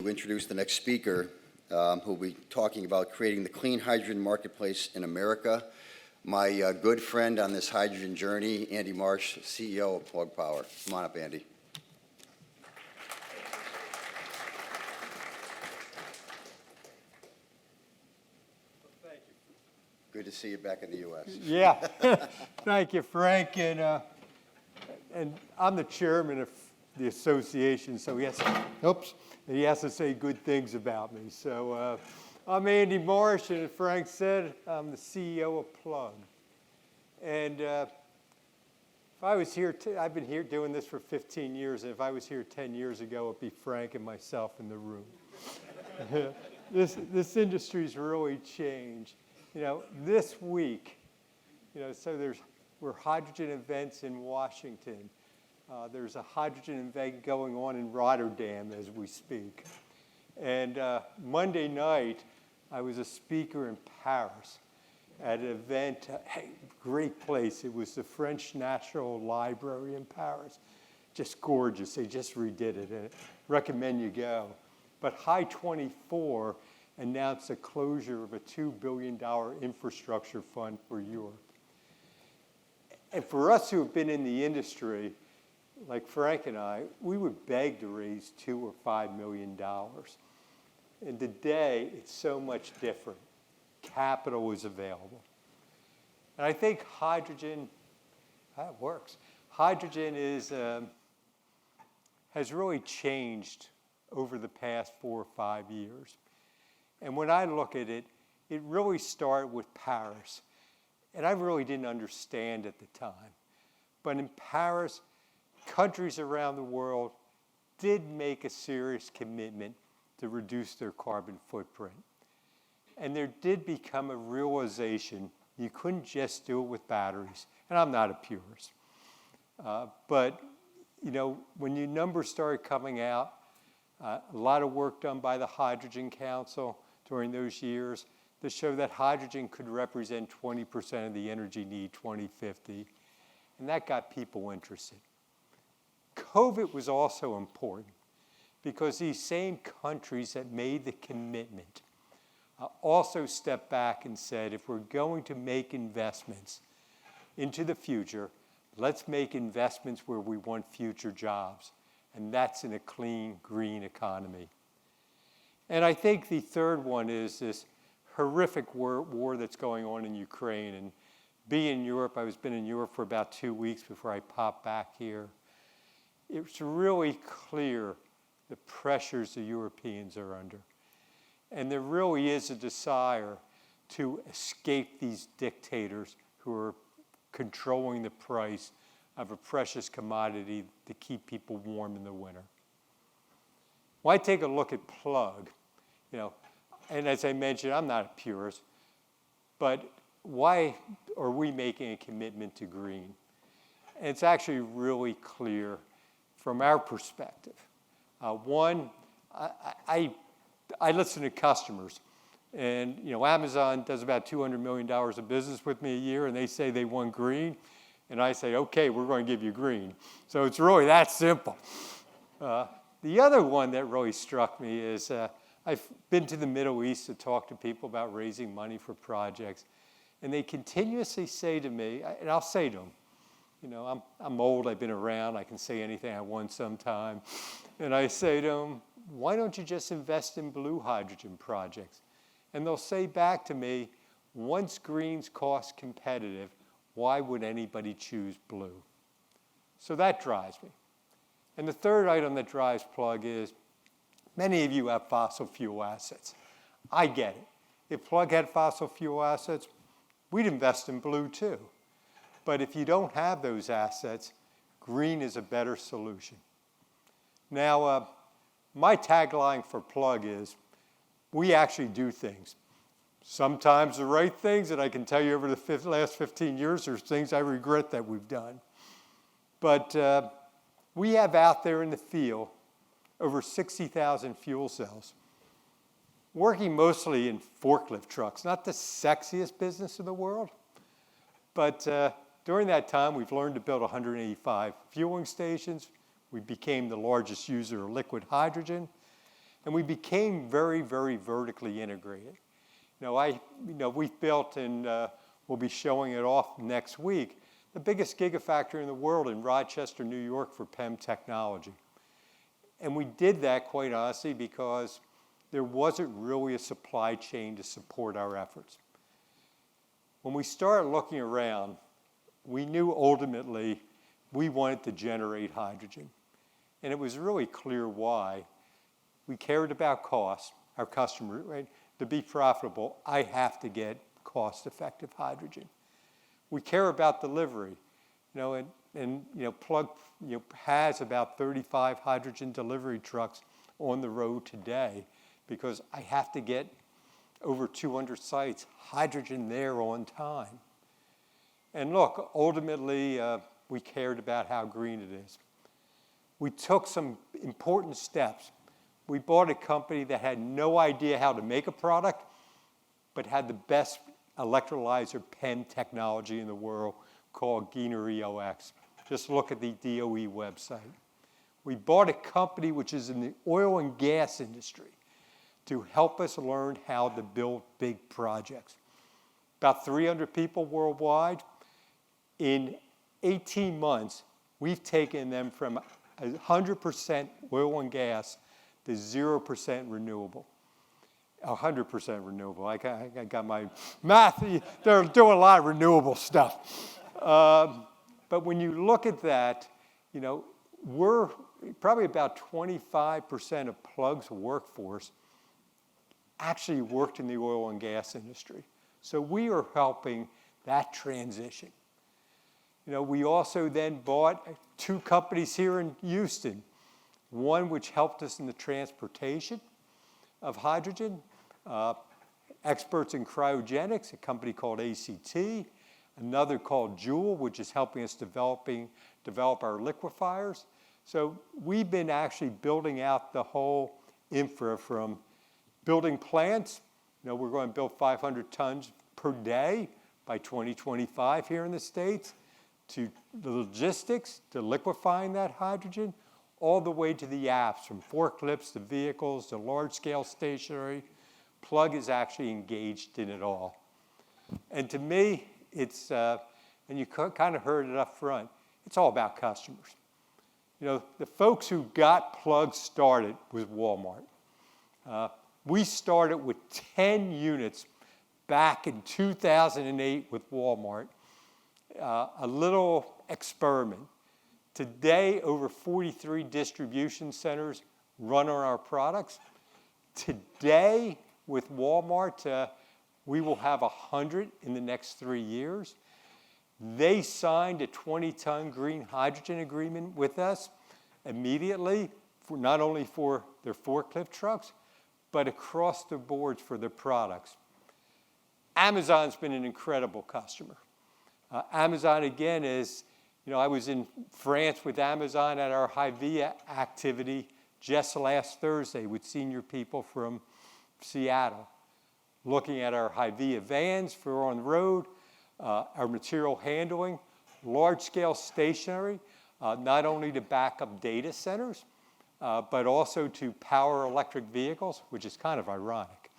To introduce the next speaker, who will be talking about creating the clean hydrogen marketplace in America. My good friend on this hydrogen journey, Andy Marsh, CEO of Plug Power. Come on up, Andy. Thank you. Good to see you back in the U.S. Yeah, thank you, Frank. And I'm the chairman of the association, so he has to say good things about me. So I'm Andy Marsh, and as Frank said, I'm the CEO of Plug. And if I was here, I've been here doing this for 15 years, and if I was here 10 years ago, it'd be Frank and myself in the room. This industry's really changed. You know, this week, so we're hydrogen events in Washington. There's a hydrogen event going on in Rotterdam as we speak. And Monday night, I was a speaker in Paris at an event, great place. It was the French National Library in Paris. Just gorgeous. They just redid it. And I recommend you go. But High 24 announced the closure of a $2 billion infrastructure fund for Europe. And for us who have been in the industry, like Frank and I, we would beg to raise $2 or $5 million. And today, it's so much different. Capital is available. And I think hydrogen, that works. Hydrogen has really changed over the past 4 or 5 years. And when I look at it, it really started with Paris. And I really didn't understand at the time. But in Paris, countries around the world did make a serious commitment to reduce their carbon footprint. And there did become a realization you couldn't just do it with batteries. And I'm not a purist. But, when your numbers started coming out, a lot of work done by the Hydrogen Council during those years to show that hydrogen could represent 20% of the energy need 2050. And that got people interested. COVID was also important because these same countries that made the commitment also stepped back and said, if we're going to make investments into the future, let's make investments where we want future jobs. And that's in a clean, green economy. And I think the third one is this horrific war that's going on in Ukraine. And being in Europe, I've been in Europe for about 2 weeks before I popped back here. It's really clear the pressures the Europeans are under. And there really is a desire to escape these dictators who are controlling the price of a precious commodity to keep people warm in the winter. Well, I take a look at Plug, and as I mentioned, I'm not a purist, but why are we making a commitment to green? And it's actually really clear from our perspective. One, I listen to customers, and Amazon does about $200 million of business with me a year, and they say they want green, and I say, okay, we're going to give you green. So it's really that simple. The other one that really struck me is I've been to the Middle East to talk to people about raising money for projects, and they continuously say to me, and I'll say to them, I'm old, I've been around, I can say anything I want sometime. And I say to them, why don't you just invest in blue hydrogen projects? And they'll say back to me, once green's cost competitive, why would anybody choose blue? So that drives me. And the third item that drives Plug is, many of you have fossil fuel assets. I get it. If Plug had fossil fuel assets, we'd invest in blue too. But if you don't have those assets, green is a better solution. Now, my tagline for Plug is, we actually do things. Sometimes the right things, and I can tell you over the last 15 years, there's things I regret that we've done. But we have out there in the field over 60,000 fuel cells, working mostly in forklift trucks, not the sexiest business in the world, but during that time, we've learned to build 185 fueling stations. We became the largest user of liquid hydrogen. And we became very, very vertically integrated. We've built, and we'll be showing it off next week, the biggest gigafactory in the world in Rochester, New York for PEM technology. And we did that, quite honestly, because there wasn't really a supply chain to support our efforts. When we started looking around, we knew ultimately we wanted to generate hydrogen. And it was really clear why. We cared about cost, our customer, right? To be profitable, I have to get cost-effective hydrogen. We care about delivery, Plug has about 35 hydrogen delivery trucks on the road today because I have to get over 200 sites hydrogen there on time. And look, ultimately, we cared about how green it is. We took some important steps. We bought a company that had no idea how to make a product, but had the best electrolyzer PEM technology in the world called Giner EOX. Just look at the DOE website. We bought a company which is in the oil and gas industry to help us learn how to build big projects. About 300 people worldwide. In 18 months, we've taken them from 100% oil and gas to 0% renewable. 100% renewable. I got my math. They're doing a lot of renewable stuff. But when you look at that, we're probably about 25% of Plug's workforce actually worked in the oil and gas industry. So we are helping that transition. We also then bought 2 companies here in Houston. One which helped us in the transportation of hydrogen, experts in cryogenics, a company called ACT, another called Joule, which is helping us develop our liquefiers. So we've been actually building out the whole infra from building plants. We're going to build 500 tons per day by 2025 here in the States, to the logistics, to liquefying that hydrogen, all the way to the apps, from forklifts to vehicles to large-scale stationary. Plug is actually engaged in it all. And to me, it's, and you kind of heard it up front, it's all about customers. The folks who got Plug started was Walmart. We started with 10 units back in 2008 with Walmart, a little experiment. Today, over 43 distribution centers run on our products. Today, with Walmart, we will have 100 in the next 3 years. They signed a 20-ton green hydrogen agreement with us immediately, not only for their forklift trucks, but across the board for their products. Amazon's been an incredible customer. Amazon, again, is, I was in France with Amazon at our HYVIA activity just last Thursday with senior people from Seattle, looking at our HYVIA vans for on the road, our material handling, large-scale stationary, not only to back up data centers, but also to power electric vehicles, which is kind of ironic.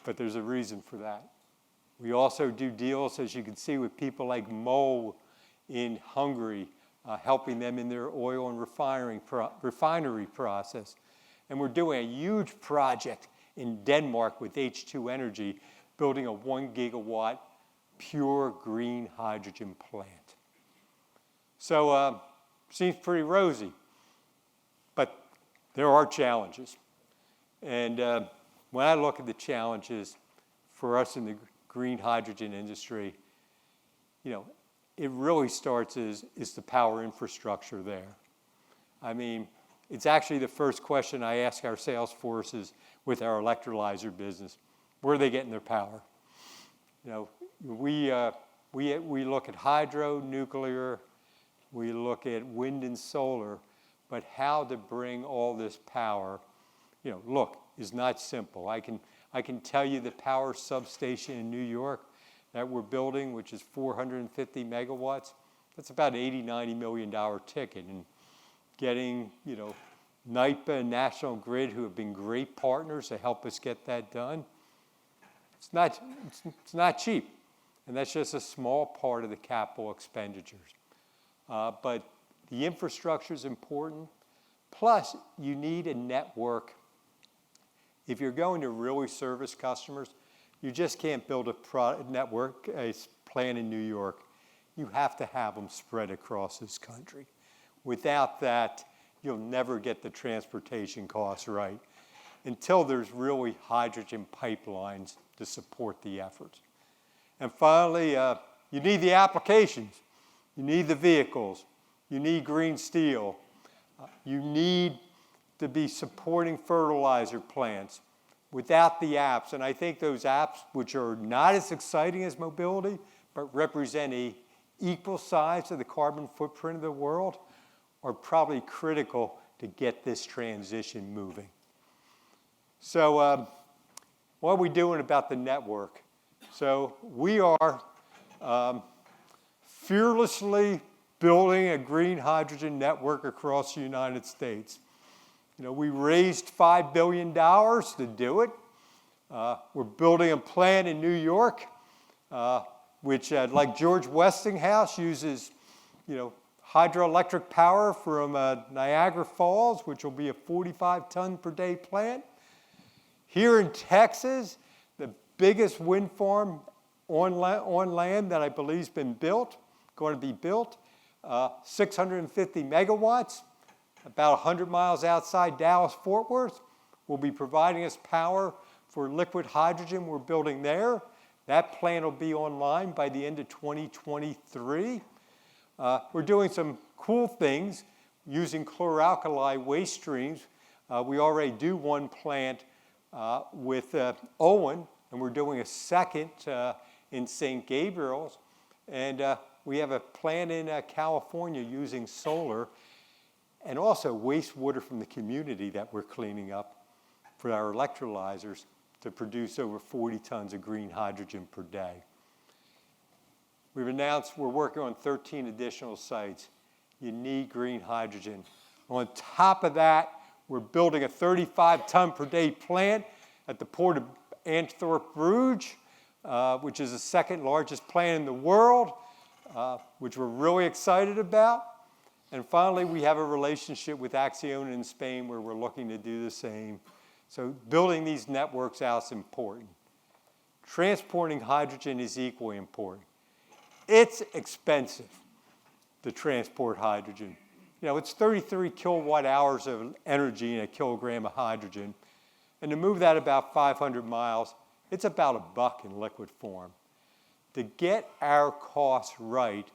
But there's a reason for that. We also do deals, as you can see, with people like MOL in Hungary, helping them in their oil and refinery process. And we're doing a huge project in Denmark with H2 Energy, building a 1 gigawatt pure green hydrogen plant. So seems pretty rosy, but there are challenges. And when I look at the challenges for us in the green hydrogen industry, it really starts is the power infrastructure there. I mean, it's actually the first question I ask our sales forces with our electrolyzer business. Where are they getting their power? We look at hydro, nuclear, we look at wind and solar, but how to bring all this power, is not simple. I can tell you the power substation in New York that we're building, which is 450 megawatts, that's about $80-90 million ticket. And getting, NYPA and National Grid, who have been great partners to help us get that done. It's not cheap, and that's just a small part of the capital expenditures. But the infrastructure is important. Plus, you need a network. If you're going to really service customers, you just can't build a network, a plant in New York. You have to have them spread across this country. Without that, you'll never get the transportation costs right until there's really hydrogen pipelines to support the efforts. And finally, you need the applications. You need the vehicles. You need green steel. You need to be supporting fertilizer plants. Without the apps, and I think those apps, which are not as exciting as mobility, but represent an equal size of the carbon footprint of the world, are probably critical to get this transition moving. So what are we doing about the network? So we are fearlessly building a green hydrogen network across the United States. You know, we raised $5 billion to do it. We're building a plant in New York, which, like George Westinghouse, uses, hydroelectric power from Niagara Falls, which will be a 45-ton per day plant. Here in Texas, the biggest wind farm on land that I believe has been going to be built, 650 megawatts. About 100 miles outside Dallas-Fort Worth, will be providing us power for liquid hydrogen we're building there. That plant will be online by the end of 2023. We're doing some cool things using chlor-alkali waste streams. We already do one plant with Owen, and we're doing a second in St. Gabriel's. And we have a plant in California using solar, and also wastewater from the community that we're cleaning up for our electrolyzers to produce over 40 tons of green hydrogen per day. We've announced we're working on 13 additional sites. You need green hydrogen. On top of that, we're building a 35-ton per day plant at the port of Antwerp-Bruges, which is the second largest plant in the world, which we're really excited about. And finally, we have a relationship with Acciona in Spain where we're looking to do the same. So building these networks out is important. Transporting hydrogen is equally important. It's expensive to transport hydrogen. It's 33 kilowatt hours of energy in a kilogram of hydrogen. And to move that about 500 miles, it's about $1 in liquid form. To get our costs right,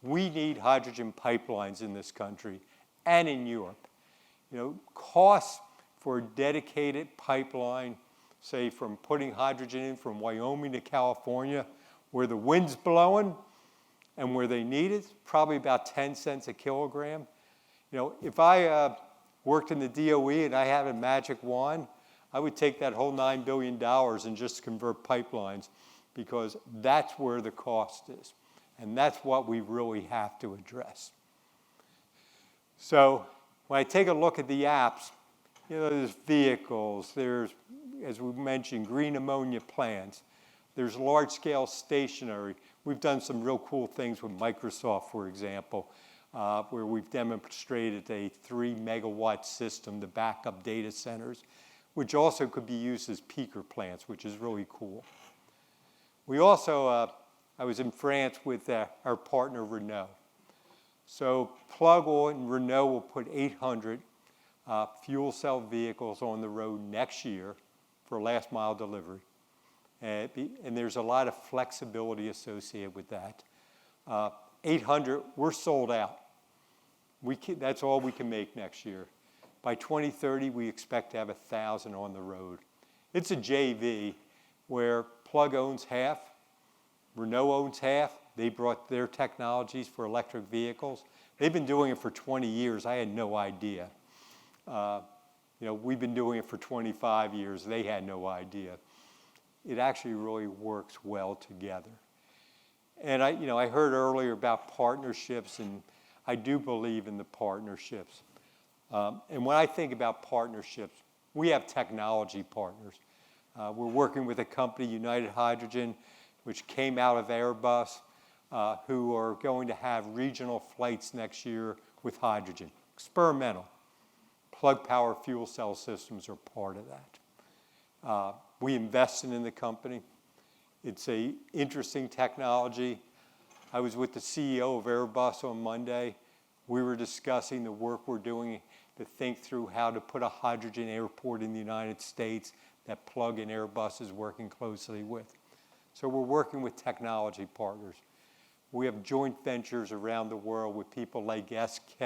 we need hydrogen pipelines in this country and in Europe. Costs for a dedicated pipeline, say from putting hydrogen in from Wyoming to California, where the wind's blowing and where they need it, probably about 10 cents a kilogram. If I worked in the DOE and I had a magic wand, I would take that whole $9 billion and just convert pipelines, because that's where the cost is. And that's what we really have to address. So when I take a look at the apps, there's vehicles, there's, as we mentioned, green ammonia plants, there's large-scale stationary. We've done some real cool things with Microsoft, for example, where we've demonstrated a 3-megawatt system to back up data centers, which also could be used as peaker plants, which is really cool. We also, I was in France with our partner Renault. So Plug and Renault will put 800 fuel cell vehicles on the road next year for last mile delivery. And there's a lot of flexibility associated with that. 800, we're sold out. That's all we can make next year. By 2030, we expect to have 1,000 on the road. It's a JV where Plug owns half, Renault owns half. They brought their technologies for electric vehicles. They've been doing it for 20 years. I had no idea. We've been doing it for 25 years. They had no idea. It actually really works well together. And I heard earlier about partnerships, and I do believe in the partnerships. And when I think about partnerships, we have technology partners. We're working with a company, United Hydrogen, which came out of Airbus, who are going to have regional flights next year with hydrogen. Experimental. Plug power fuel cell systems are part of that. We invested in the company. It's an interesting technology. I was with the CEO of Airbus on Monday. We were discussing the work we're doing to think through how to put a hydrogen airport in the United States that Plug and Airbus is working closely with. So we're working with technology partners. We have joint ventures around the world with people like SK,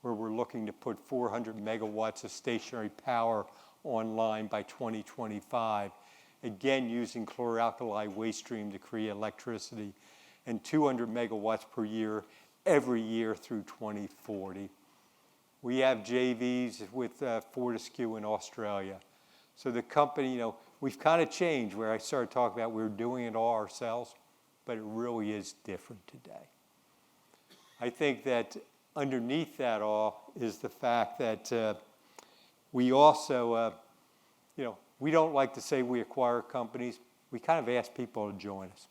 where we're looking to put 400 megawatts of stationary power online by 2025, again using chlor-alkali waste stream to create electricity, and 200 megawatts per year every year through 2040. We have JVs with Fortescue in Australia. So the company, we've kind of changed where I started talking about we're doing it all ourselves, but it really is different today. I think that underneath that all is the fact that we also, we don't like to say we acquire companies. We kind of ask people to join us.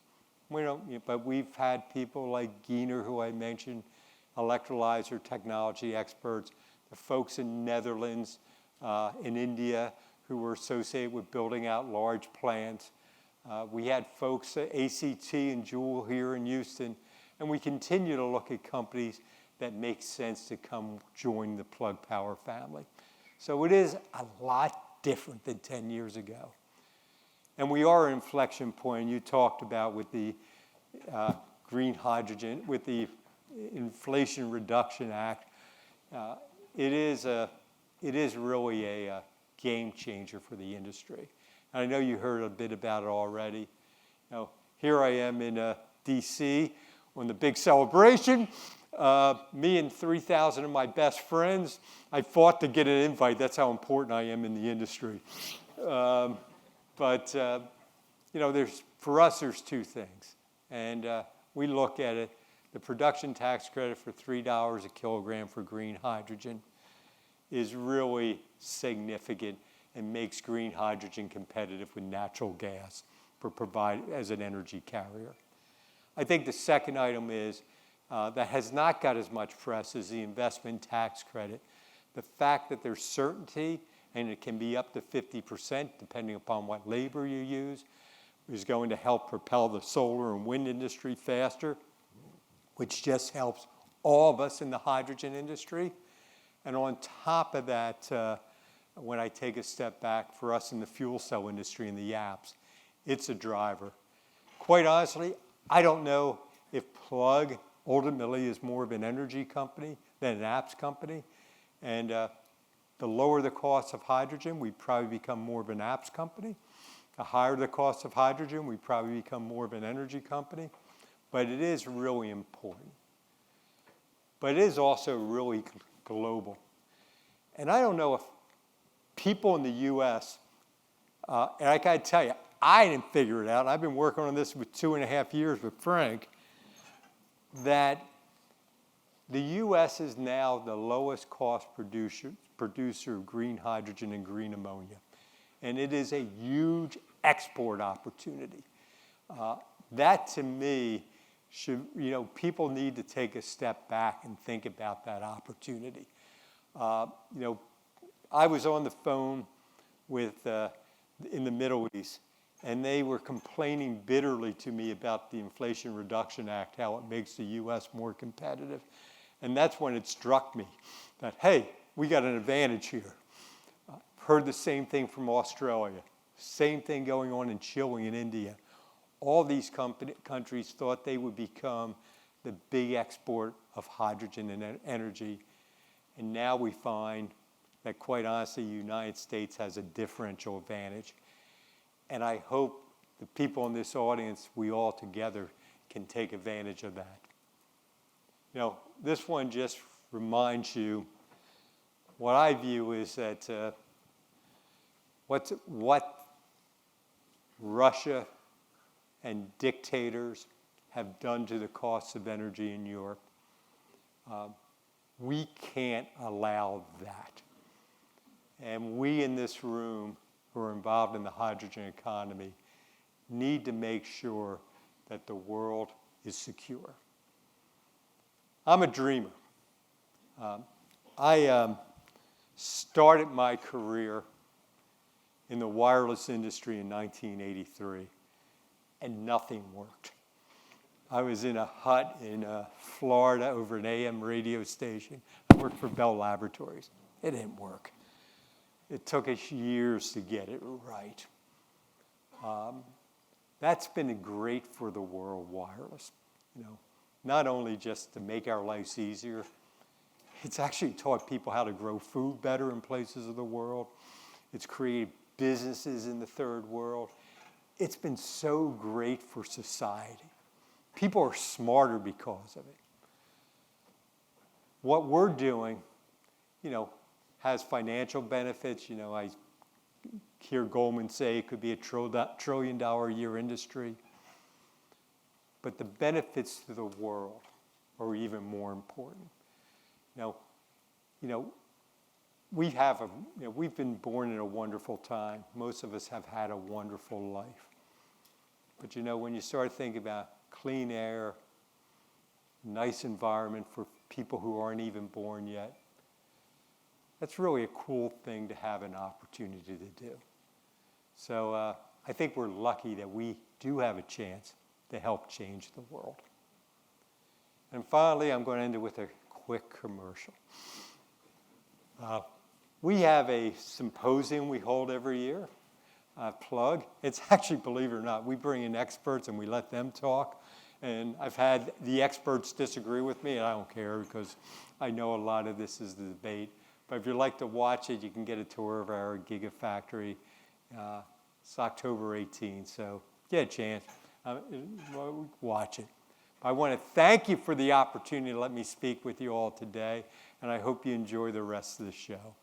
We don't, but we've had people like Giener, who I mentioned, electrolyzer technology experts, the folks in Netherlands, in India, who were associated with building out large plants. We had folks at ACT and Joule here in Houston, and we continue to look at companies that make sense to come join the Plug Power family. So it is a lot different than 10 years ago. And we are an inflection point. You talked about with the green hydrogen, with the Inflation Reduction Act. It is really a game changer for the industry. And I know you heard a bit about it already. Here I am in D.C. on the big celebration. Me and 3,000 of my best friends. I fought to get an invite. That's how important I am in the industry. But for us, there's two things. And we look at it. The production tax credit for $3 a kilogram for green hydrogen is really significant and makes green hydrogen competitive with natural gas as an energy carrier. I think the second item is that has not got as much press as the investment tax credit. The fact that there's certainty, and it can be up to 50% depending upon what labor you use, is going to help propel the solar and wind industry faster, which just helps all of us in the hydrogen industry. And on top of that, when I take a step back, for us in the fuel cell industry and the apps, it's a driver. Quite honestly, I don't know if Plug ultimately is more of an energy company than an apps company. And the lower the cost of hydrogen, we probably become more of an apps company. The higher the cost of hydrogen, we probably become more of an energy company. But it is really important. But it is also really global. And I don't know if people in the U.S., and I got to tell you, I didn't figure it out. I've been working on this for 2.5 years with Frank, that the U.S. is now the lowest cost producer of green hydrogen and green ammonia. And it is a huge export opportunity. That, to me, people need to take a step back and think about that opportunity. I was on the phone with in the Middle East, and they were complaining bitterly to me about the Inflation Reduction Act, how it makes the U.S. more competitive. And that's when it struck me that, hey, we got an advantage here. Heard the same thing from Australia, same thing going on in Chile and India. All these countries thought they would become the big export of hydrogen and energy. And now we find that, quite honestly, the United States has a differential advantage. And I hope the people in this audience, we all together, can take advantage of that. This one just reminds you what I view is that what Russia and dictators have done to the cost of energy in Europe. We can't allow that. And we in this room who are involved in the hydrogen economy need to make sure that the world is secure. I'm a dreamer. I started my career in the wireless industry in 1983, and nothing worked. I was in a hut in Florida over an AM radio station. I worked for Bell Laboratories. It didn't work. It took us years to get it right. That's been great for the world wireless. Not only just to make our lives easier, it's actually taught people how to grow food better in places of the world. It's created businesses in the third world. It's been so great for society. People are smarter because of it. What we're doing, has financial benefits. I hear Goldman say it could be a $1 trillion a year industry. But the benefits to the world are even more important. We've been born in a wonderful time. Most of us have had a wonderful life. But when you start thinking about clean air, nice environment for people who aren't even born yet, that's really a cool thing to have an opportunity to do. So I think we're lucky that we do have a chance to help change the world. And finally, I'm going to end it with a quick commercial. We have a symposium we hold every year. Plug. It's actually, believe it or not, we bring in experts and we let them talk. And I've had the experts disagree with me, and I don't care because I know a lot of this is the debate. But if you'd like to watch it, you can get a tour of our Gigafactory. It's October 18th, so get a chance. Watch it. I want to thank you for the opportunity to let me speak with you all today, and I hope you enjoy the rest of the show.